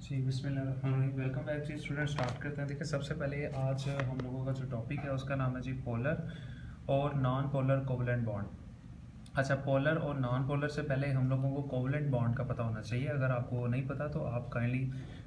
जी बिस्मिल्लाहिर्रहमानिर्रहीम। Welcome back जी student. Start करते हैं। देखिए, सबसे पहले आज हम लोगों का जो टॉपिक है उसका नाम है जी पोलर और नॉन पोलर कोवलेंट बॉन्ड। अच्छा, पोलर और नॉन पोलर से पहले हम लोगों को कोवलेंट बॉन्ड का पता होना चाहिए। अगर आपको नहीं पता तो आप काइंडली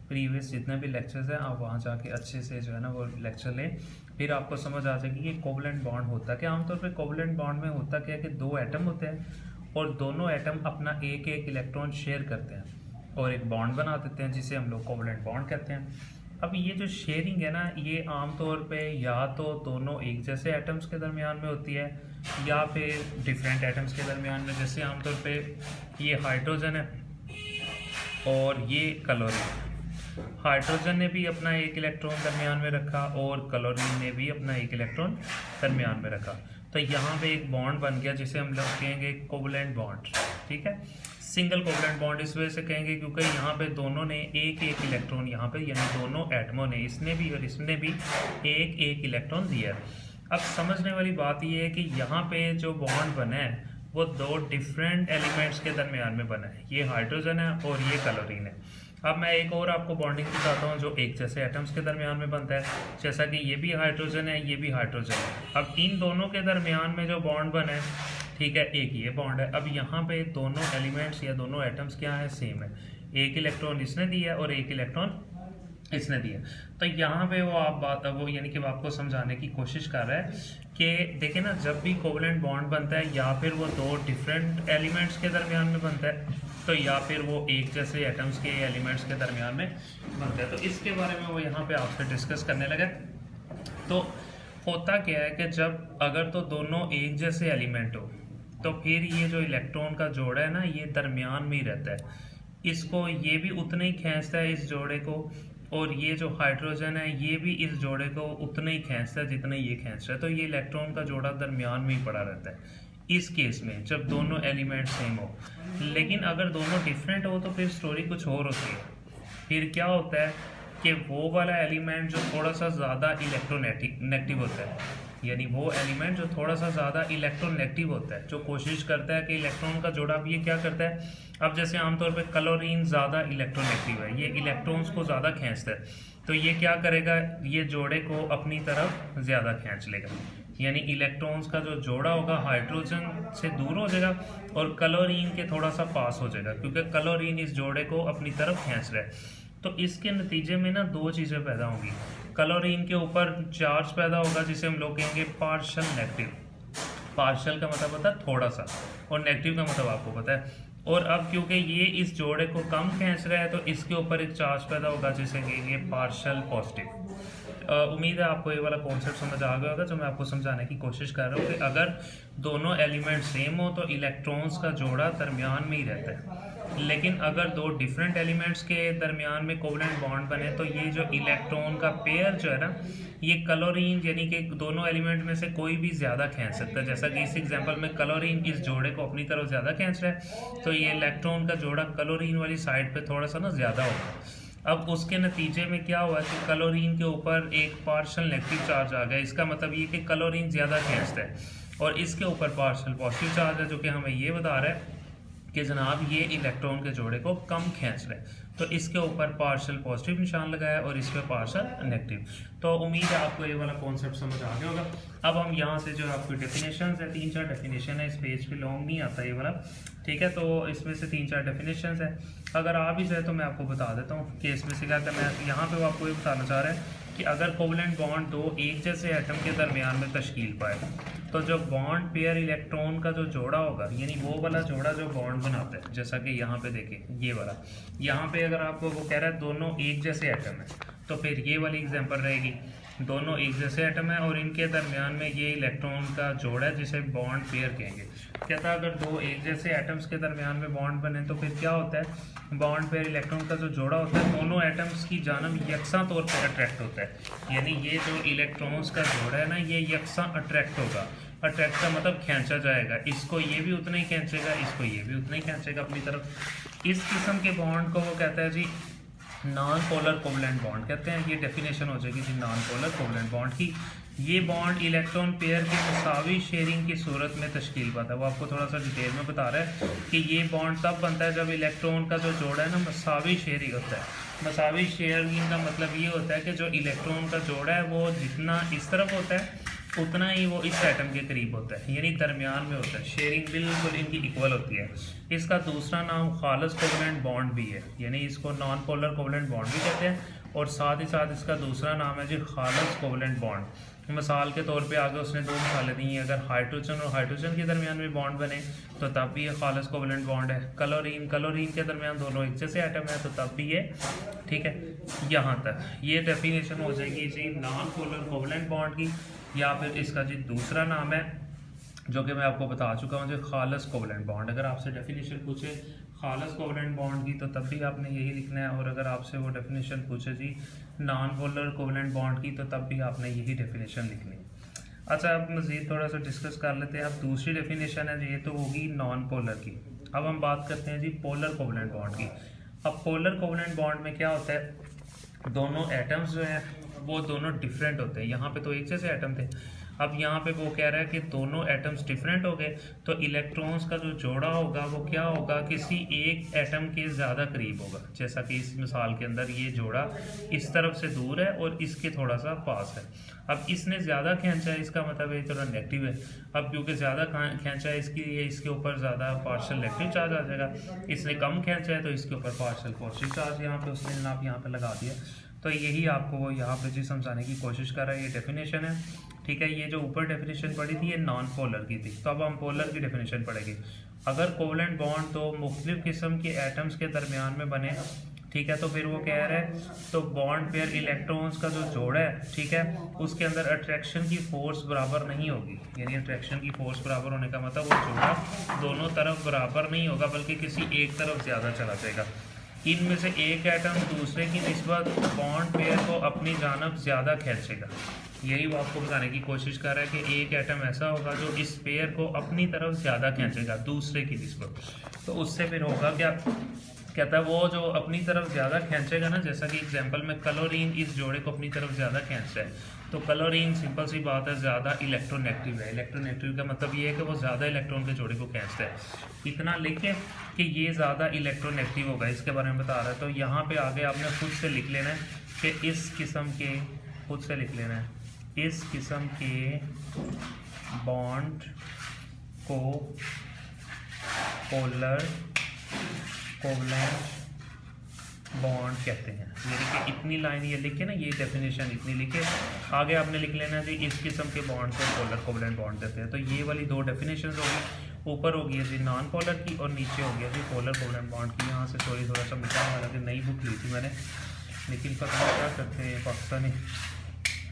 प्रीवियस जितने भी लेक्चर्स हैं आप वहाँ जाके अच्छे से जो है ना वो लेक्चर लें, फिर आपको समझ आ जाएगी कि कोवलेंट बॉन्ड होता क्या। आमतौर पर कोवलेंट बॉन्ड में होता क्या है कि दो एटम होते हैं और दोनों एटम अपना एक एक इलेक्ट्रॉन शेयर करते हैं और एक बॉन्ड बना देते हैं जिसे हम लोग कोवलेंट बॉन्ड कहते हैं। अब ये जो शेयरिंग है ना, ये आमतौर पे या तो दोनों एक जैसे एटम्स के दरमियान में होती है या फिर डिफरेंट एटम्स के दरमियान में। जैसे आमतौर पे ये हाइड्रोजन है और ये क्लोरीन। हाइड्रोजन ने भी अपना एक इलेक्ट्रॉन दरमियान में रखा और क्लोरीन ने भी अपना एक इलेक्ट्रॉन दरमियान में रखा, तो यहाँ पे एक बॉन्ड बन गया जिसे हम लोग कहेंगे कोवलेंट बॉन्ड। ठीक है, सिंगल कोवलेंट बॉन्ड इस वजह से कहेंगे क्योंकि यहाँ पे दोनों ने एक एक इलेक्ट्रॉन, यहाँ पे यानी दोनों एटमों ने, इसने भी और इसने भी एक एक इलेक्ट्रॉन दिया है। अब समझने वाली बात यह है कि यहाँ पे जो बॉन्ड बना है वो दो डिफरेंट एलिमेंट्स के दरमियान में बना है। ये हाइड्रोजन है और ये क्लोरीन है। अब मैं एक और आपको बॉन्डिंग दिखाता हूँ जो एक जैसे एटम्स के दरमियान में बनता है। जैसा कि ये भी हाइड्रोजन है, ये भी हाइड्रोजन है। अब इन दोनों के दरमियान में जो बॉन्ड बना है, ठीक है, एक ये बॉन्ड है। अब यहाँ पे दोनों एलिमेंट्स या दोनों एटम्स क्या है, सेम है। एक इलेक्ट्रॉन इसने दिया और एक इलेक्ट्रॉन इसने दिया। तो यहाँ पे वो यानी कि वो आपको समझाने की कोशिश कर रहा है कि देखिए ना, जब भी कोवलेंट बॉन्ड बनता है या फिर वो दो डिफरेंट एलिमेंट्स के दरमियान में बनता है, तो या फिर वो एक जैसे एटम्स के एलिमेंट्स के दरमियान में बनता है। तो इसके बारे में वो यहाँ पे आपसे डिस्कस करने लगे। तो होता क्या है कि जब अगर तो दोनों एक जैसे एलिमेंट हो तो फिर ये जो इलेक्ट्रॉन का जोड़ा है ना, ये दरमियान में ही रहता है। इसको ये भी उतना ही खींचता है इस जोड़े को, और ये जो हाइड्रोजन है ये भी इस जोड़े को उतना ही खींचता है जितना ये खींच रहा है। तो ये इलेक्ट्रॉन का जोड़ा दरमियान में ही पड़ा रहता है इस केस में, जब दोनों एलिमेंट सेम हो। लेकिन अगर दोनों डिफरेंट हो तो फिर स्टोरी कुछ और होती है। फिर क्या होता है कि वो वाला एलिमेंट जो थोड़ा सा ज़्यादा इलेक्ट्रोनेगेटिव होता है, यानी वो एलिमेंट जो थोड़ा सा ज़्यादा इलेक्ट्रोनेगेटिव होता है, जो कोशिश करता है कि इलेक्ट्रॉन का जोड़ा, अब ये क्या करता है, अब जैसे आमतौर पे क्लोरीन ज़्यादा इलेक्ट्रोनेगेटिव है, ये इलेक्ट्रॉन्स को ज़्यादा खींचता है, तो ये क्या करेगा, ये जोड़े को अपनी तरफ ज़्यादा खींच लेगा। यानी इलेक्ट्रॉन्स का जो जोड़ा होगा हाइड्रोजन से दूर हो जाएगा और क्लोरीन के थोड़ा सा पास हो जाएगा, क्योंकि क्लोरीन इस जोड़े को अपनी तरफ खींच रहा है। तो इसके नतीजे में ना दो चीज़ें पैदा होंगी। क्लोरीन के ऊपर चार्ज पैदा होगा जिसे हम लोग कहेंगे पार्शियल नेगेटिव। पार्शियल का मतलब होता है थोड़ा सा, और नेगेटिव का मतलब आपको पता है। और अब क्योंकि ये इस जोड़े को कम खींच रहा है तो इसके ऊपर एक चार्ज पैदा होगा जिसे कहेंगे पार्शियल पॉजिटिव। उम्मीद है आपको ये वाला कॉन्सेप्ट समझ आ गया होगा जो मैं आपको समझाने की कोशिश कर रहा हूँ कि अगर दोनों एलिमेंट सेम हो तो इलेक्ट्रॉन्स का जोड़ा दरमियान में ही रहता है। लेकिन अगर दो डिफरेंट एलिमेंट्स के दरमियान में कोवलेंट बॉन्ड बने तो ये जो इलेक्ट्रॉन का पेयर जो है ना, ये क्लोरीन यानी कि दोनों एलिमेंट में से कोई भी ज़्यादा खींच सकता है। जैसा कि इस एग्जांपल में क्लोरीन इस जोड़े को अपनी तरफ ज़्यादा खींच रहा है, तो ये इलेक्ट्रॉन का जोड़ा क्लोरीन वाली साइड पे थोड़ा सा ना ज़्यादा होगा। अब उसके नतीजे में क्या हुआ कि क्लोरीन के ऊपर एक पार्शियल नेगेटिव चार्ज आ गया। इसका मतलब ये कि क्लोरीन ज़्यादा खींचता है, और इसके ऊपर पार्शियल पॉजिटिव चार्ज है जो कि हमें ये बता रहा है कि जनाब ये इलेक्ट्रॉन के जोड़े को कम खींच रहे हैं। तो इसके ऊपर पार्शियल पॉजिटिव निशान लगाया और इस पर पार्शियल नेगेटिव। तो उम्मीद है आपको ये वाला कॉन्सेप्ट समझ आ गया होगा। अब हम यहाँ से जो आपकी डेफिनेशन है, 3-4 डेफिनेशन है, इस पेज पे लॉन्ग नहीं आता ये वाला, ठीक है। तो इसमें से 3-4 डेफिनेशन है, अगर आ भी जाए तो मैं आपको बता देता हूँ कि इसमें से क्या था। मैं यहाँ पे आपको ये बताना चाह रहा है कि अगर कोवलेंट बॉन्ड दो एक जैसे एटम के दरमियान में तश्कील पाए तो जो बॉन्ड पेयर इलेक्ट्रॉन का जो जोड़ा होगा, यानी वो वाला जोड़ा जो बॉन्ड बनाता है, जैसा कि यहाँ पे देखिए ये वाला, यहाँ पे अगर आपको वो कह रहा है दोनों एक जैसे एटम है, तो फिर ये वाली एग्जांपल रहेगी, दोनों एक जैसे एटम है और इनके दरमियान में ये इलेक्ट्रॉन का जोड़ा है जिसे बॉन्ड पेयर कहेंगे। कहता है अगर दो एक जैसे एटम्स के दरमियान में बॉन्ड बने तो फिर क्या होता है, बॉन्ड पेयर इलेक्ट्रॉन का जो जोड़ा होता है दोनों एटम्स की जानब यकसा तौर पर अट्रैक्ट होता है। यानी ये जो इलेक्ट्रॉन्स का जोड़ा है ना, ये यकसा अट्रैक्ट होगा। अट्रैक्ट का मतलब खींचा जाएगा, इसको ये भी उतना ही खींचेगा, इसको ये भी उतना ही खींचेगा अपनी तरफ। इस किस्म के बॉन्ड को वो कहता है जी नॉन पोलर कोवलेंट बॉन्ड कहते हैं, ये डेफिनेशन हो जाएगी जी नॉन पोलर कोवलेंट बॉन्ड की। ये बॉन्ड इलेक्ट्रॉन पेयर की मुसावी शेयरिंग की सूरत में तश्कील पाता है। वो आपको थोड़ा सा डिटेल में बता रहा है कि ये बॉन्ड तब बनता है जब इलेक्ट्रॉन का जो जोड़ा है ना मुसावी शेयरिंग होता है। मुसावी शेयरिंग का मतलब ये होता है कि जो इलेक्ट्रॉन का जोड़ा है वो जितना इस तरफ होता है उतना ही वो इस एटम के करीब होता है, यानी दरमियान में होता है। शेयरिंग बिल्कुल इनकी इक्वल होती है। इसका दूसरा नाम खालिस कोवलेंट बॉन्ड भी है, यानी इसको नॉन पोलर कोवलेंट बॉन्ड भी कहते हैं, और साथ ही साथ इसका दूसरा नाम है जी खालिस कोवलेंट बॉन्ड। मिसाल के तौर पे आगे उसने दो मिसालें दी हैं, अगर हाइड्रोजन और हाइड्रोजन के दरमियान में बॉन्ड बने तो तब भी ये खालिस कोवलेंट बॉन्ड है। क्लोरीन के दरमियान दोनों एक जैसे एटम है तो तब भी ये, ठीक है। यहाँ तक ये डेफिनेशन हो जाएगी जी नॉन पोलर कोवलेंट बॉन्ड की, या फिर इसका जी दूसरा नाम है जो कि मैं आपको बता चुका हूँ जो खालिस कोवलेंट बॉन्ड। अगर आपसे डेफिनेशन पूछे खालिस कोवलेंट बॉन्ड की तो तब भी आपने यही लिखना है, और अगर आपसे वो डेफिनेशन पूछे जी नॉन पोलर कोवलेंट बॉन्ड की तो तब भी आपने यही डेफिनेशन लिखनी है। अच्छा, अब मज़ीद थोड़ा सा डिस्कस कर लेते हैं। अब दूसरी डेफिनेशन है जी, ये तो होगी नॉन पोलर की। अब हम बात करते हैं जी पोलर कोवलेंट बॉन्ड की। अब पोलर कोवलेंट बॉन्ड में क्या होता है, दोनों एटम्स जो हैं वो दोनों डिफरेंट होते हैं। यहाँ पे तो एक जैसे एटम थे, अब यहाँ पे वो कह रहा है कि दोनों एटम्स डिफरेंट हो गए तो इलेक्ट्रॉन्स का जो जोड़ा होगा वो क्या होगा, किसी एक एटम के ज़्यादा करीब होगा। जैसा कि इस मिसाल के अंदर ये जोड़ा इस तरफ से दूर है और इसके थोड़ा सा पास है। अब इसने ज़्यादा खींचा है, इसका मतलब ये थोड़ा नेगेटिव है। अब क्योंकि ज़्यादा खींचा है इसके ऊपर ज़्यादा पार्शियल नेगेटिव चार्ज आ जाएगा, इसने कम खींचा है तो इसके ऊपर पार्शियल पॉजिटिव चार्ज यहाँ पे उसने जनाब यहाँ पे लगा दिया। तो यही आपको वो यहाँ पे जी समझाने की कोशिश कर रहा है, ये डेफिनेशन है, ठीक है। ये जो ऊपर डेफिनेशन पढ़ी थी ये नॉन पोलर की थी, तो अब हम पोलर की डेफिनेशन पढ़ेंगे। अगर कोवलेंट बॉन्ड तो मुख्तलिफ किस्म के एटम्स के दरमियान में बने, ठीक है, तो फिर वो कह रहा है तो बॉन्ड पेयर इलेक्ट्रॉन्स का जो जोड़ा है, ठीक है, उसके अंदर अट्रैक्शन की फोर्स बराबर नहीं होगी। यानी अट्रैक्शन की फोर्स बराबर होने का मतलब वो जोड़ा दोनों तरफ बराबर नहीं होगा बल्कि किसी एक तरफ ज़्यादा चला जाएगा। इनमें से एक एटम दूसरे की निस्बत बॉन्ड पेयर को अपनी जानब ज़्यादा खींचेगा। यही वो आपको बताने की कोशिश कर रहा है कि एक एटम ऐसा होगा जो इस पेयर को अपनी तरफ ज़्यादा खींचेगा दूसरे की निस्बत। तो उससे फिर होगा क्या, कहता है वो जो अपनी तरफ ज़्यादा खींचेगा ना, जैसा कि एग्जांपल में क्लोरीन इस जोड़े को अपनी तरफ ज़्यादा खींच रहा है, तो क्लोरीन सिंपल सी बात है ज़्यादा इलेक्ट्रोनेगेटिव है। इलेक्ट्रोनेगेटिव का मतलब ये है कि वो ज़्यादा इलेक्ट्रॉन के जोड़े को खींचता है। इतना लिखे कि ये ज़्यादा इलेक्ट्रोनेगेटिव होगा, इसके बारे में बता रहा है। तो यहाँ पे आगे आपने खुद से लिख लेना है कि इस किस्म के, खुद से लिख लेना है इस किस्म के बॉन्ड को पोलर कोवलेंट बॉन्ड कहते हैं। ये देखिए इतनी लाइन ये लिखे ना, ये डेफिनेशन इतनी लिखे, आगे आपने लिख लेना जी इस किस्म के बॉन्ड को पोलर कोवलेंट बॉन्ड कहते हैं। तो ये वाली दो डेफिनेशन होगी, ऊपर हो गई जी नॉन पोलर की और नीचे हो गया जी पोलर कोवलेंट बॉन्ड की। यहाँ से सॉरी थोड़ा सा मिटा हुआ, हालांकि नई बुक ली थी मैंने, लेकिन पता नहीं क्या करते हैं पाकिस्तानी,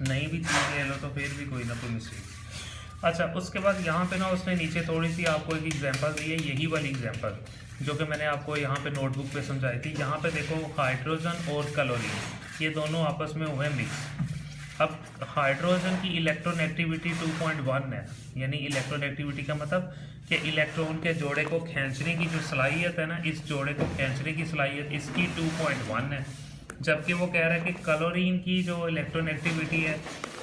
नई भी चीज़ ले लो तो फिर भी कोई ना कोई मिस्टेक। अच्छा, उसके बाद यहाँ पे ना उसने नीचे थोड़ी सी आपको एक एग्जांपल दी है, यही वाली एग्जांपल जो कि मैंने आपको यहाँ पे नोटबुक पे समझाई थी। यहाँ पे देखो हाइड्रोजन और क्लोरीन ये दोनों आपस में हुए मिक्स। अब हाइड्रोजन की इलेक्ट्रोनेगेटिविटी 2.1 है, यानी इलेक्ट्रोनेगेटिविटी का मतलब कि इलेक्ट्रॉन के जोड़े को खींचने की जो सलाहियत है ना, इस जोड़े को खींचने की सलाहियत इसकी 2.1 है। जबकि वो कह रहा है कि क्लोरीन की जो इलेक्ट्रोनेगेटिविटी है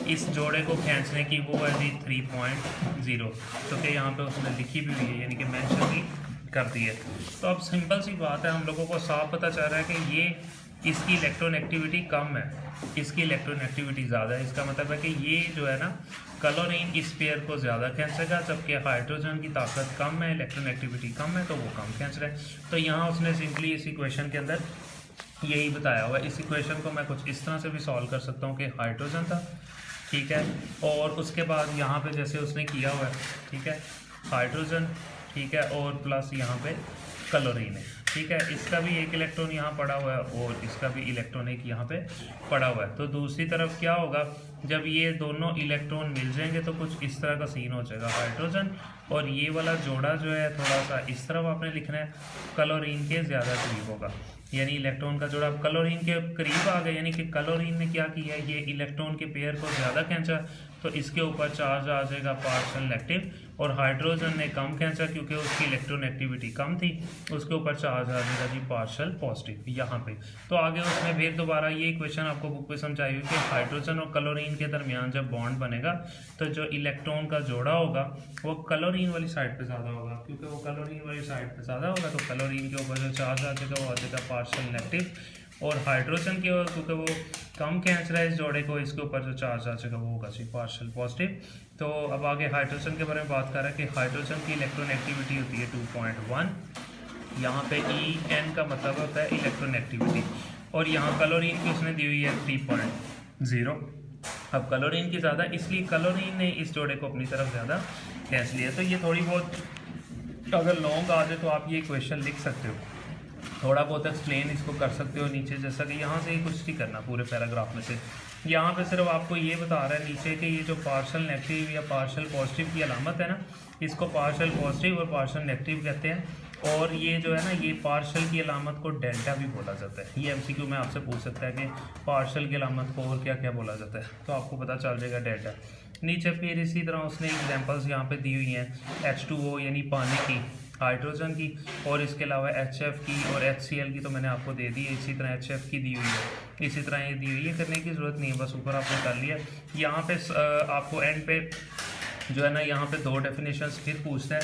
इस जोड़े को खींचने की वो है जी 3.0, तो कि यहाँ पे उसने लिखी भी हुई है, यानी कि मेंशन भी कर दी है। तो अब सिंपल सी बात है, हम लोगों को साफ पता चल रहा है कि ये इसकी इलेक्ट्रोनेगेटिविटी कम है, इसकी इलेक्ट्रोनेगेटिविटी ज़्यादा है। इसका मतलब है कि ये जो है ना क्लोरीन इस पेयर को ज़्यादा खींचेगा, जबकि हाइड्रोजन की ताकत कम है, इलेक्ट्रोनेगेटिविटी कम है, तो वो कम खींच रहा है। तो यहाँ उसने सिंपली इस इक्वेशन के अंदर यही बताया हुआ है। इस इक्वेशन को मैं कुछ इस तरह से भी सॉल्व कर सकता हूँ कि हाइड्रोजन था, ठीक है, और उसके बाद यहाँ पे जैसे उसने किया हुआ है, ठीक है, हाइड्रोजन, ठीक है, और प्लस यहाँ पे क्लोरीन है, ठीक है, इसका भी एक इलेक्ट्रॉन यहाँ पड़ा हुआ है और इसका भी इलेक्ट्रॉन एक यहाँ पे पड़ा हुआ है। तो दूसरी तरफ क्या होगा, जब ये दोनों इलेक्ट्रॉन मिल जाएंगे तो कुछ इस तरह का सीन हो जाएगा। हाइड्रोजन और ये वाला जोड़ा जो है थोड़ा सा इस तरफ आपने लिखना है, क्लोरीन के ज़्यादा करीब होगा, यानी इलेक्ट्रॉन का जोड़ा क्लोरीन के करीब आ गया, यानी कि क्लोरीन ने क्या किया, ये इलेक्ट्रॉन के पेयर को ज़्यादा खींचा, तो इसके ऊपर चार्ज आ जाएगा पार्शियल नेगेटिव और हाइड्रोजन ने कम खींचा क्योंकि उसकी इलेक्ट्रोनेगेटिविटी कम थी, उसके ऊपर चार्ज आ जाएगा जी पार्शियल पॉजिटिव यहाँ पे। तो आगे उसने फिर दोबारा ये क्वेश्चन आपको बुक पे समझाई हुई कि हाइड्रोजन और क्लोरीन के दरमियान जब बॉन्ड बनेगा तो जो इलेक्ट्रॉन का जोड़ा होगा वो क्लोरीन वाली साइड पे ज़्यादा होगा, क्योंकि वो क्लोरीन वाली साइड पे ज़्यादा होगा तो क्लोरीन के ऊपर जो चार्ज आ जाएगा वो आ जाएगा पार्शियल नेगेटिव, और हाइड्रोजन के क्योंकि वो कम खींच रहा है इस जोड़े को, इसके ऊपर जो चार्ज आ जाएगा वो होगा जी पार्शियल पॉजिटिव। तो अब आगे हाइड्रोजन के बारे में बात कर रहा है कि हाइड्रोजन की इलेक्ट्रोनेगेटिविटी होती है 2.1, यहाँ पे EN का मतलब होता है इलेक्ट्रोनेगेटिविटी, और यहाँ क्लोरीन की उसने दी हुई है 3.0। अब क्लोरीन की ज़्यादा, इसलिए क्लोरीन ने इस जोड़े को अपनी तरफ ज़्यादा खींच लिया। तो ये थोड़ी बहुत अगर लॉन्ग आ जाए तो आप ये क्वेश्चन लिख सकते हो, थोड़ा बहुत एक्सप्लेन इसको कर सकते हो नीचे, जैसा कि यहाँ से ही कुछ नहीं करना पूरे पैराग्राफ में से, यहाँ पे सिर्फ आपको ये बता रहा है नीचे कि ये जो पार्शियल नेगेटिव या पार्शियल पॉजिटिव की अलामत है ना, इसको पार्शियल पॉजिटिव और पार्शियल नेगेटिव कहते हैं, और ये जो है ना ये पार्शियल की अलामत को डेल्टा भी बोला जाता है। ये MCQ में आपसे पूछ सकता है कि पार्शियल की अलामत को और क्या क्या बोला जाता है, तो आपको पता चल जाएगा डेल्टा। नीचे फिर इसी तरह उसने एग्जांपल्स यहाँ पे दी हुई हैं H2O यानी पानी की, हाइड्रोजन की, और इसके अलावा HF की और HCl की तो मैंने आपको दे दी है, इसी तरह HF की दी हुई है, इसी तरह ये दी हुई है, करने की ज़रूरत नहीं है, बस ऊपर आपने कर लिया। यहाँ पे आपको एंड पे जो है ना यहाँ पे दो डेफिनेशंस फिर पूछता है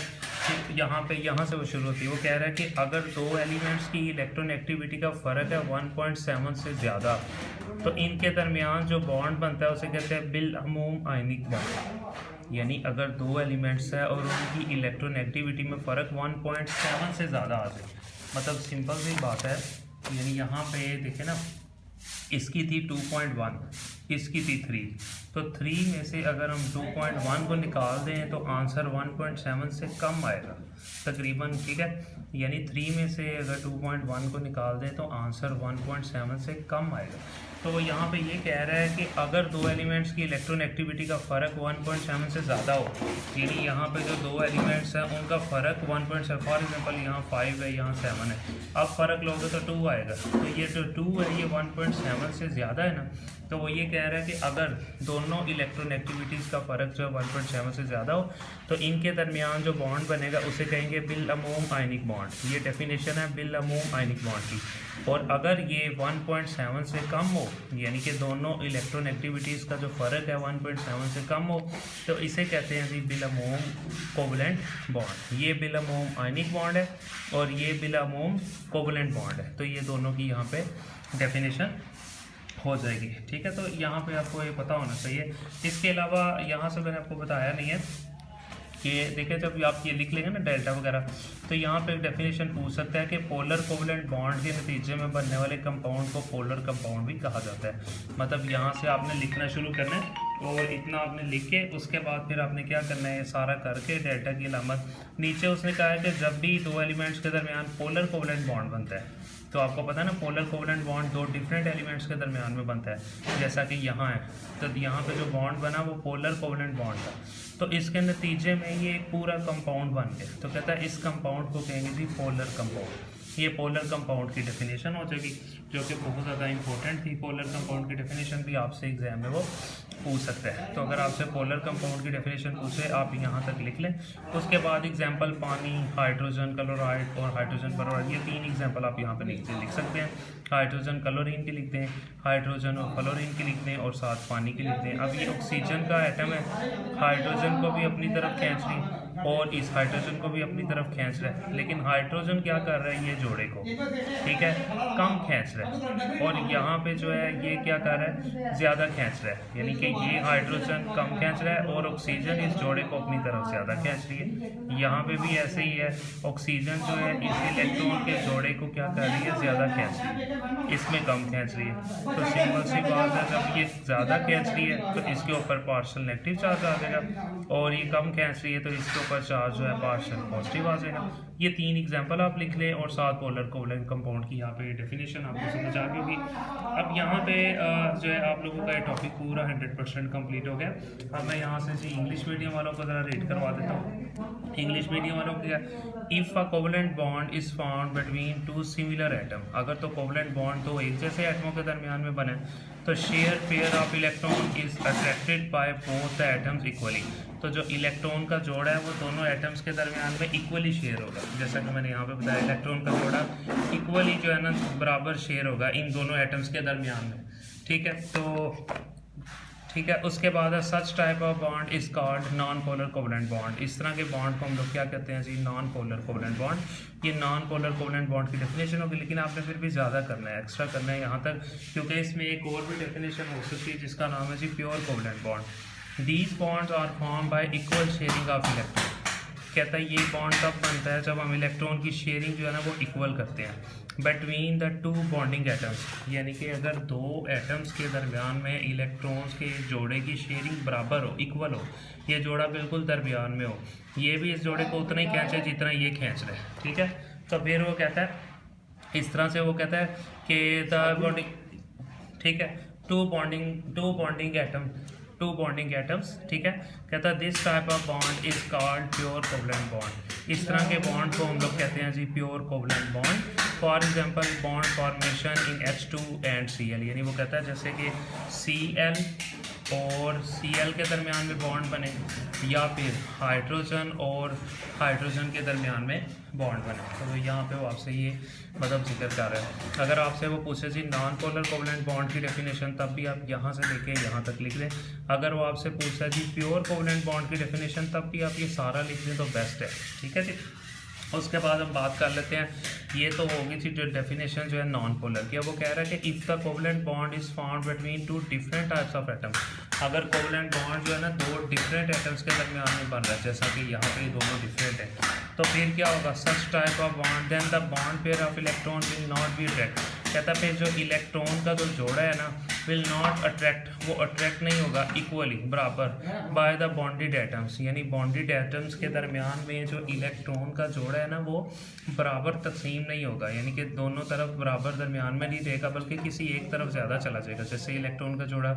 कि यहाँ से वो शुरू होती है, वो कह रहा है कि अगर दो एलिमेंट्स की इलेक्ट्रोनेगेटिविटी का फ़र्क है 1.7 से ज़्यादा तो इनके दरमियान जो बॉन्ड बनता है उसे कहते हैं बिलअमूम आयनिक बॉन्ड। यानी अगर दो एलिमेंट्स है और उनकी इलेक्ट्रोनेगेटिविटी में फ़र्क 1.7 से ज़्यादा आ जाए, मतलब सिंपल सी बात है, यानी यहाँ पे देखें ना, इसकी थी 2.1, इसकी थी 3, तो 3 में से अगर हम 2.1 को निकाल दें तो आंसर 1.7 से कम आएगा तकरीबन, ठीक है। यानी 3 में से अगर 2.1 को निकाल दें तो आंसर 1.7 से कम आएगा। तो वो यहाँ पे ये कह रहा है कि अगर दो एलिमेंट्स की इलेक्ट्रोनेगेटिविटी का फ़र्क 1.7 से ज़्यादा हो, यानी यहाँ पे जो दो एलिमेंट्स हैं उनका फ़र्क 1.7, फॉर एग्जांपल यहाँ 5 है यहाँ 7 है, अब फ़र्क लोगे तो 2 आएगा, तो ये जो 2 है ये 1.7 से ज़्यादा है ना, तो वो ये कह रहा है कि अगर दोनों इलेक्ट्रोनेगेटिविटीज़ का फ़र्क जो है 1.7 से ज़्यादा हो तो इनके दरमियान जो बॉन्ड बनेगा उसे कहेंगे बिलअमूम आयनिक बॉन्ड। ये डेफिनेशन है बिलअमूम आयनिक बॉन्ड की। और अगर ये 1.7 से कम हो, यानी कि दोनों इलेक्ट्रोनेगेटिविटीज़ का जो फ़र्क है 1.7 से कम हो, तो इसे कहते हैं जी बिलअमूम कोवलेंट बॉन्ड। ये बिलअमूम आयनिक बॉन्ड है और ये बिलअमूम कोवलेंट बॉन्ड है, तो ये दोनों की यहाँ पे डेफिनेशन हो जाएगी, ठीक है। तो यहाँ पे आपको ये पता होना चाहिए। इसके अलावा यहाँ से मैंने आपको बताया नहीं है कि देखिए जब आप ये लिख लेंगे ना डेल्टा वगैरह, तो यहाँ पे एक डेफिनेशन पूछ सकता है कि पोलर कोवलेंट बॉन्ड के नतीजे में बनने वाले कंपाउंड को पोलर कंपाउंड भी कहा जाता है। मतलब यहाँ से आपने लिखना शुरू करना है और इतना आपने लिख के उसके बाद फिर आपने क्या करना है, सारा करके डेल्टा की अलामत नीचे उसने कहा है कि जब भी दो एलिमेंट्स के दरमियान पोलर कोवलेंट बॉन्ड बनता है, तो आपको पता है ना पोलर कोवलेंट बॉन्ड दो डिफरेंट एलिमेंट्स के दरमियान में बनता है, जैसा कि यहाँ है, तो यहाँ पे जो बॉन्ड बना वो पोलर कोवलेंट बॉन्ड था, तो इसके नतीजे में ये एक पूरा कंपाउंड बन गया, तो कहता है इस कंपाउंड को कहेंगे जी पोलर कंपाउंड। ये पोलर कंपाउंड की डेफिनेशन हो जाएगी, जो कि बहुत ज़्यादा इंपॉर्टेंट थी। पोलर कंपाउंड की डेफिनेशन भी आपसे एग्जाम में वो पूछ सकता है, तो अगर आपसे पोलर कंपाउंड की डेफिनेशन पूछे आप यहाँ तक लिख लें। उसके बाद एग्जाम्पल पानी, हाइड्रोजन क्लोराइड और हाइड्रोजन क्लोराइड, ये 3 एग्जाम्पल आप यहाँ पे लिख सकते हैं। हाइड्रोजन क्लोरीन की लिख दें, हाइड्रोजन और क्लोरीन की लिख दें और साथ पानी की लिख दें। अब ये ऑक्सीजन का एटम है, हाइड्रोजन को भी अपनी तरफ खींच रही और इस हाइड्रोजन को भी अपनी तरफ खींच रहा है, लेकिन हाइड्रोजन क्या कर रहा है, ये जोड़े को, ठीक है, कम खींच रहा है, और यहाँ पे जो है ये क्या कर रहा है, ज़्यादा खींच रहा है, यानी कि ये हाइड्रोजन कम खींच रहा है और ऑक्सीजन इस जोड़े को अपनी तरफ ज़्यादा खींच रही है। यहाँ पे भी ऐसे ही है, ऑक्सीजन जो है इस इलेक्ट्रॉन के जोड़े को क्या कर रही है, ज़्यादा खींच रही है, इसमें कम खींच रही है। तो सिंपल सी बात है, जब ये ज़्यादा खींच रही है तो इसके ऊपर पार्शियल नेगेटिव चार्ज आ जाएगा, और ये कम खींच रही है तो इसके ऊपर चार्ज जो है पार्शियल पॉजिटिव आ जाएगा। ये 3 एग्जांपल आप लिख लें और साथ पोलर कोवलेंट कंपाउंड की यहाँ पे डेफिनेशन आपको समझ आ गई होगी। अब यहाँ पे जो है आप लोगों का ये टॉपिक पूरा 100% कंप्लीट हो गया। अब मैं यहाँ से जी इंग्लिश मीडियम वालों को ज़रा रीड करवा देता हूँ। इंग्लिश मीडियम वालों को क्या, if a covalent bond is found between two similar atom, अगर तो कोवलेंट बॉन्ड तो एक जैसे एटमों के दरमियान में बने तो share pair of electron is attracted by both the atoms equally, तो जो इलेक्ट्रॉन का जोड़ा है वो दोनों एटम्स के दरमियान में इक्वली शेयर होगा। जैसा कि मैंने यहाँ पे बताया इलेक्ट्रॉन का जोड़ा इक्वली जो है ना बराबर शेयर होगा इन दोनों एटम्स के दरमियान में, ठीक है। तो ठीक है, उसके बाद है सच type of bond is called non polar covalent bond. इस तरह के बॉन्ड को हम लोग क्या कहते हैं जी, नॉन पोलर कोवलेंट बॉन्ड। ये नॉन पोलर कोवलेंट बॉन्ड की डेफिनेशन होगी, लेकिन आपने फिर भी ज़्यादा करना है, एक्स्ट्रा करना है यहाँ तक, क्योंकि इसमें एक और भी डेफिनेशन हो सकती है जिसका नाम है जी pure covalent bond. These bonds are form by equal sharing of electron. कहता है ये बॉन्ड तब बनता है जब हम इलेक्ट्रॉन की शेयरिंग जो है ना वो इक्वल करते हैं between the two bonding atoms, यानी कि अगर दो एटम्स के दरमियान में इलेक्ट्रॉन्स के जोड़े की शेयरिंग बराबर हो, इक्वल हो, ये जोड़ा बिल्कुल दरमियान में हो, ये भी इस जोड़े को उतना ही खींचे जितना ये खींच रहे, ठीक है। तो फिर वो कहता है इस तरह से, वो कहता है कि द बॉन्डिंग, ठीक है, टू बॉन्डिंग एटम्स, ठीक है। कहता है this type of bond is called pure covalent bond. इस तरह के बॉन्ड को हम लोग कहते हैं जी pure covalent bond. For example bond formation in H2 and Cl, यानी वो कहता है जैसे कि Cl और Cl के दरमियान में बॉन्ड बने, या फिर हाइड्रोजन और हाइड्रोजन के दरमियान में बॉन्ड बने। तो यहाँ पे वो आपसे ये मतलब जिक्र कर रहा है। अगर आपसे वो पूछे जी नॉन पोलर कोवलेंट बॉन्ड की डेफिनेशन, तब भी आप यहाँ से लेके यहाँ तक लिख दें। अगर वो आपसे पूछता है जी प्योर कोवलेंट बॉन्ड की डेफिनेशन, तब भी आप ये सारा लिख दें तो बेस्ट है, ठीक है जी। उसके बाद हम बात कर लेते हैं, ये तो होगी जी जो डेफिनेशन जो है नॉन पोलर की। वो कह रहा है कि if the covalent bond is found between two different types of atom, अगर कोवलेंट बॉन्ड जो है ना दो डिफरेंट एटम्स के दरमियान में बन रहा है, जैसा कि यहाँ पे दोनों डिफरेंट है, तो फिर क्या होगा, such type of bond then the bond pair of electron will not be attract. कहता फिर जो इलेक्ट्रॉन का जो जोड़ा है ना विल नॉट अट्रैक्ट, वो अट्रैक्ट नहीं होगा इक्वली बराबर बाय द बॉन्डेड एटम्स, यानी बॉन्डेड एटम्स के दरमियान में जो इलेक्ट्रॉन का जोड़ा है ना वो बराबर तकसीम नहीं होगा, यानी कि दोनों तरफ बराबर दरमियान में नहीं रहेगा, बल्कि किसी एक तरफ ज़्यादा चला जाएगा। जैसे इलेक्ट्रॉन का जोड़ा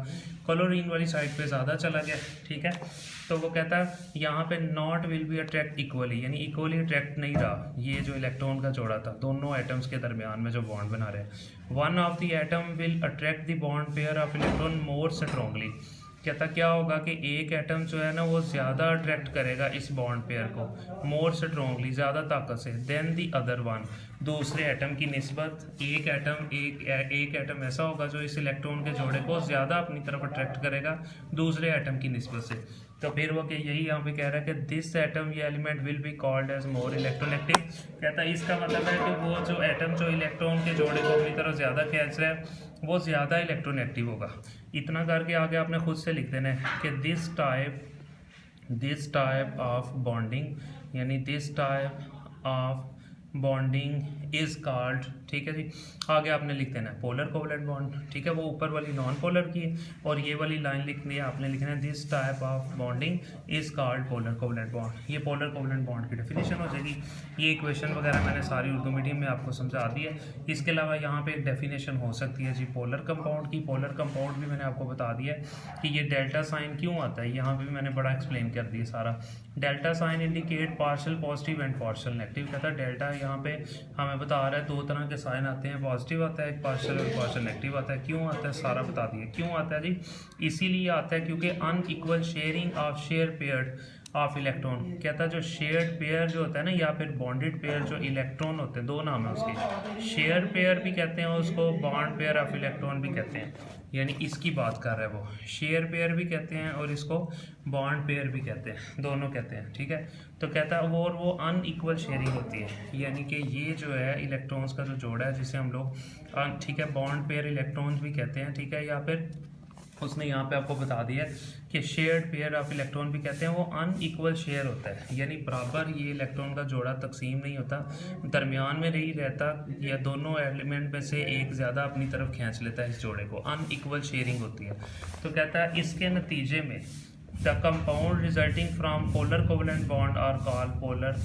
क्लोरीन वाली साइड पे ज़्यादा चला गया, ठीक है। तो वो कहता है यहाँ पे not will be attract equally, यानी इक्वली अट्रैक्ट नहीं रहा ये जो इलेक्ट्रॉन का जोड़ा था दोनों एटम्स के दरमियान में जो बॉन्ड बना रहे हैं। One of the atom will attract the bond pair of electron more strongly. कहता क्या होगा कि एक एटम जो है ना वो ज़्यादा अट्रैक्ट करेगा इस बॉन्ड पेयर को मोर स्ट्रॉन्गली, ज़्यादा ताकत से, देन दी अदर वन, दूसरे एटम की निस्बत। एक एटम ऐसा होगा जो इस इलेक्ट्रॉन के जोड़े को ज़्यादा अपनी तरफ अट्रैक्ट करेगा दूसरे एटम की निस्बत से। तो फिर वो कि यही यहाँ पे कह रहा है कि दिस एटम, ये element will be called as more electronegative. कहता है इसका मतलब है कि वो जो एटम जो इलेक्ट्रॉन के जोड़े को अपनी तरफ ज़्यादा खींच रहा है वो ज़्यादा इलेक्ट्रोनेगेटिव होगा। इतना करके आगे आपने खुद से लिख देना है कि दिस टाइप ऑफ बॉन्डिंग, यानी this type of bonding is called, ठीक है जी। आगे आपने लिख देना है पोलर कोवलेंट बॉन्ड, ठीक है। वो ऊपर वाली नॉन पोलर की है और ये वाली लाइन लिखनी है, आपने लिखना है this type of bonding is called polar covalent bond. ये पोलर कोवलेंट बॉन्ड की डेफिनेशन हो जाएगी। ये इक्वेशन वगैरह मैंने सारी उर्दू मीडियम में आपको समझा दी है। इसके अलावा यहाँ पे एक डेफिनेशन हो सकती है जी पोलर कंपाउंड की। पोलर कंपाउंड भी मैंने आपको बता दिया है कि ये डेल्टा साइन क्यों आता है, यहाँ पे भी मैंने बड़ा एक्सप्लेन कर दिया सारा। Delta sign indicate partial positive and partial negative. कहता है डेल्टा यहाँ पे हमें बता रहा है दो तरह के साइन आते हैं, पॉजिटिव आता है एक, पार्शियल और पार्शियल नेगेटिव आता है। क्यों आता है सारा बता दिया क्यों आता है जी। इसीलिए आता है क्योंकि unequal sharing of share paired of electron. कहता है जो शेयर्ड पेयर जो होता है ना या फिर बॉन्डेड पेयर जो इलेक्ट्रॉन होते हैं, दो नाम है उसके, शेयर पेयर भी कहते हैं उसको, बॉन्ड पेयर ऑफ इलेक्ट्रॉन भी कहते हैं, यानी इसकी बात कर रहा है वो। शेयर पेयर भी कहते हैं और इसको बॉन्ड पेयर भी कहते हैं, दोनों कहते हैं, ठीक है। तो कहता है वो अनइक्वल शेयरिंग होती है, यानी कि ये जो है इलेक्ट्रॉन्स का जो जोड़ा है जिसे हम लोग ठीक है बॉन्ड पेयर इलेक्ट्रॉन्स भी कहते हैं, ठीक है। या फिर उसने यहाँ पे आपको बता दिया कि शेयर्ड पेयर ऑफ इलेक्ट्रॉन भी कहते हैं, वो अनइक्वल शेयर होता है, यानी बराबर ये इलेक्ट्रॉन का जोड़ा तकसीम नहीं होता, दरमियान में नहीं रहता, या दोनों एलिमेंट में से एक ज़्यादा अपनी तरफ खींच लेता है इस जोड़े को, अनइक्वल शेयरिंग होती है। तो कहता है इसके नतीजे में the compound resulting from polar covalent bond are called polar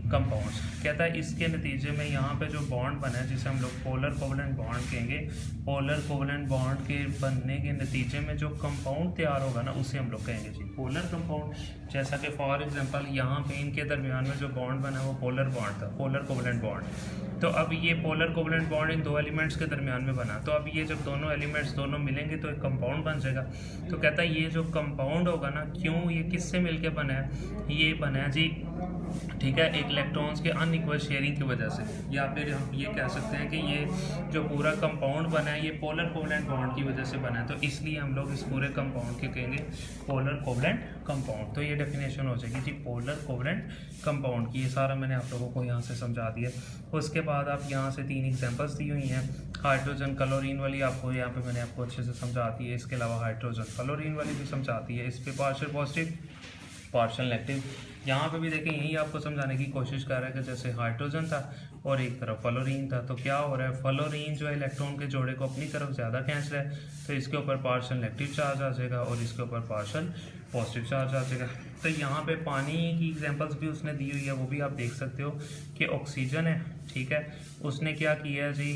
compounds. कहता है इसके नतीजे में यहाँ पे जो बॉन्ड बना है जिसे हम लोग पोलर कोवलेंट बॉन्ड कहेंगे, पोलर कोवलेंट बॉन्ड के बनने के नतीजे में जो कंपाउंड तैयार होगा ना उसे हम लोग कहेंगे जी पोलर कंपाउंड। जैसा कि फॉर एग्जांपल यहाँ पे इनके दरमियान में जो बॉन्ड बना है वो पोलर बॉन्ड था, पोलर कोवलेंट बॉन्ड। तो अब ये पोलर कोवलेंट बॉन्ड इन दो एलिमेंट्स के दरमियान में बना, तो अब ये जब दोनों एलिमेंट्स दोनों मिलेंगे तो एक कंपाउंड बन जाएगा। तो कहता है ये जो कंपाउंड होगा ना, क्यों, ये किससे मिलके बना है, ये बना है जी, ठीक है, एक इलेक्ट्रॉन्स के अनइक्वल शेयरिंग की वजह से, या फिर हम ये कह सकते हैं कि ये जो पूरा कंपाउंड बना है ये पोलर कोवलेंट बॉन्ड की वजह से बना है। तो इसलिए हम लोग इस पूरे कंपाउंड के कहेंगे पोलर कोवलेंट कंपाउंड। तो ये डेफिनेशन हो जाएगी जी पोलर कोवलेंट कंपाउंड की। ये सारा मैंने आप लोगों को यहाँ से समझा दिया। उसके बाद आप यहाँ से 3 एग्जांपल्स दी हुई हैं। हाइड्रोजन क्लोरीन वाली आपको यहाँ पे मैंने आपको अच्छे से समझा दी है। इसके अलावा हाइड्रोजन क्लोरीन वाली भी समझाती है। इस पर पार्शियल पॉजिटिव, पार्शियल नेगेटिव। यहाँ पे भी देखें यही आपको समझाने की कोशिश कर रहा है कि जैसे हाइड्रोजन था और एक तरफ फ्लोरीन था, तो क्या हो रहा है, फ्लोरीन जो है इलेक्ट्रॉन के जोड़े को अपनी तरफ ज़्यादा खींच रहा है, तो इसके ऊपर पार्शियल नेगेटिव चार्ज आ जाएगा और इसके ऊपर पार्शियल पॉजिटिव चार्ज आ जाएगा। तो यहाँ पे पानी की एग्जांपल्स भी उसने दी हुई है, वो भी आप देख सकते हो कि ऑक्सीजन है, ठीक है, उसने क्या किया है जी,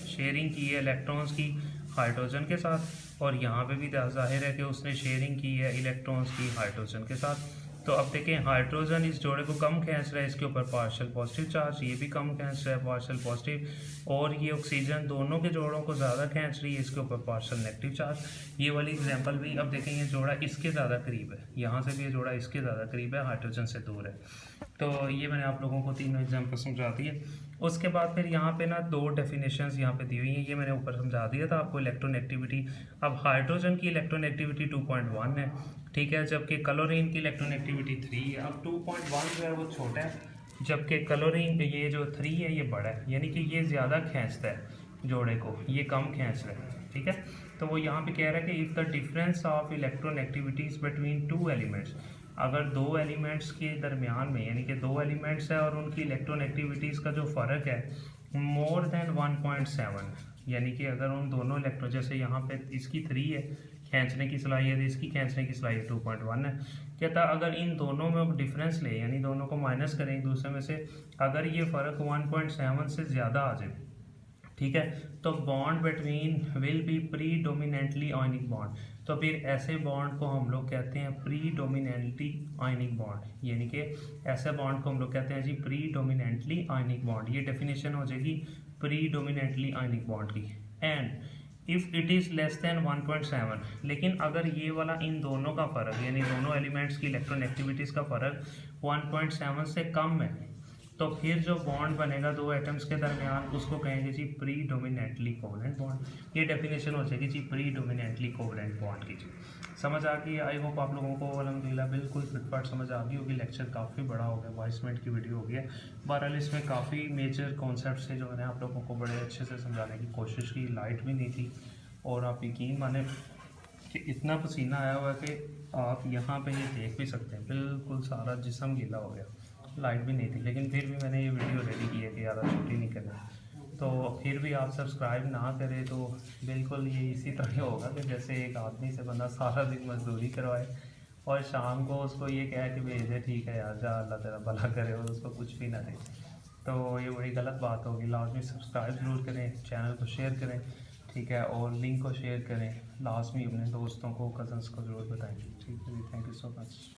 शेयरिंग की है इलेक्ट्रॉन्स की हाइड्रोजन के साथ, और यहाँ पे भी जाहिर है कि उसने शेयरिंग की है इलेक्ट्रॉन्स की हाइड्रोजन के साथ। तो अब देखें हाइड्रोजन इस जोड़े को कम खींच रहा है, इसके ऊपर पार्शियल पॉजिटिव चार्ज, ये भी कम खींच रहा है पार्शियल पॉजिटिव, और ये ऑक्सीजन दोनों के जोड़ों को ज़्यादा खींच रही है, इसके ऊपर पार्शियल नेगेटिव चार्ज। ये वाली एग्जांपल भी अब देखें ये जोड़ा इसके ज़्यादा करीब है, यहाँ से भी ये जोड़ा इसके ज़्यादा करीब है, हाइड्रोजन से दूर है। तो ये मैंने आप लोगों को तीनों एग्जाम्पल समझा दिए। उसके बाद फिर यहाँ पे ना 2 डेफिनेशंस यहाँ पे दी हुई हैं, ये मैंने ऊपर समझा दिया था आपको इलेक्ट्रोनेगेटिविटी। अब हाइड्रोजन की इलेक्ट्रोनेगेटिविटी 2.1 है, ठीक है, जबकि क्लोरीन की इलेक्ट्रोनेगेटिविटी 3 है। अब 2.1 जो है वो छोटा है, जबकि क्लोरीन ये जो 3 है ये बड़ा है, यानी कि ये ज़्यादा खींचता है जोड़े को, ये कम खींच रहा है, ठीक है। तो वो यहाँ पे कह रहा है कि if the difference of electronegativities between 2 elements, अगर 2 एलिमेंट्स के दरमियान में, यानी कि 2 एलिमेंट्स है और उनकी इलेक्ट्रोनेगेटिविटीज़ का जो फ़र्क है मोर देन 1.7, यानी कि अगर उन दोनों इलेक्ट्रॉन, जैसे यहाँ पे इसकी 3 है खींचने की सलाहियत, इसकी खींचने की सलाहियत 2.1 है, कहता अगर इन दोनों में डिफरेंस ले, यानी दोनों को माइनस करें एक दूसरे में से, अगर ये फ़र्क 1.7 से ज़्यादा आ जाए, ठीक है, तो bond between will be predominantly ionic bond. तो फिर ऐसे बॉन्ड को हम लोग कहते हैं प्रीडोमिनेंटली आयनिक बॉन्ड, यानी कि ऐसे बॉन्ड को हम लोग कहते हैं जी प्रीडोमिनेंटली आयनिक बॉन्ड। ये डेफिनेशन हो जाएगी प्रीडोमिनेंटली आयनिक बॉन्ड की। And if it is less than 1.7, लेकिन अगर ये वाला इन दोनों का फ़र्क, यानी दोनों एलिमेंट्स की इलेक्ट्रोनेगेटिविटीज़ का फ़र्क 1.7 से कम है, तो फिर जो बॉन्ड बनेगा 2 एटम्स के दरमियान उसको कहेंगे जी प्रीडोमिनेंटली कोवलेंट बॉन्ड। ये डेफिनेशन हो जाएगी जी प्रीडोमिनेंटली कोवलेंट बॉन्ड की। जी समझ आ गई, आई होप आप लोगों को अल्हम्दुलिल्लाह बिल्कुल फिटफाट समझ आ गई होगी। लेक्चर काफ़ी बड़ा हो गया, 22 मिनट की वीडियो हो गई है। बहरहाल इसमें काफ़ी मेजर कॉन्सेप्ट से जो है आप लोगों को बड़े अच्छे से समझाने की कोशिश की। लाइट भी नहीं थी, और आप यकीन माने कि इतना पसीना आया हुआ है कि आप यहाँ पे ये देख भी सकते हैं, बिल्कुल सारा जिस्म गीला हो गया। लाइट भी नहीं थी, लेकिन फिर भी मैंने ये वीडियो रेडी की है कि ज़्यादा छुट्टी नहीं करनी। तो फिर भी आप सब्सक्राइब ना करें तो बिल्कुल ये इसी तरह होगा कि जैसे एक आदमी से बंदा सारा दिन मजदूरी करवाए और शाम को उसको ये कहे कि भेज दे, ठीक है यार जा, अल्लाह तेरा भला करे, और उसको कुछ भी ना दे, तो ये बड़ी गलत बात होगी। लाजमी सब्सक्राइब ज़रूर करें, चैनल को शेयर करें, ठीक है, और लिंक को शेयर करें, लाजमी अपने दोस्तों को, कज़न्स को ज़रूर बताएं। ठीक है जी, थैंक यू सो मच।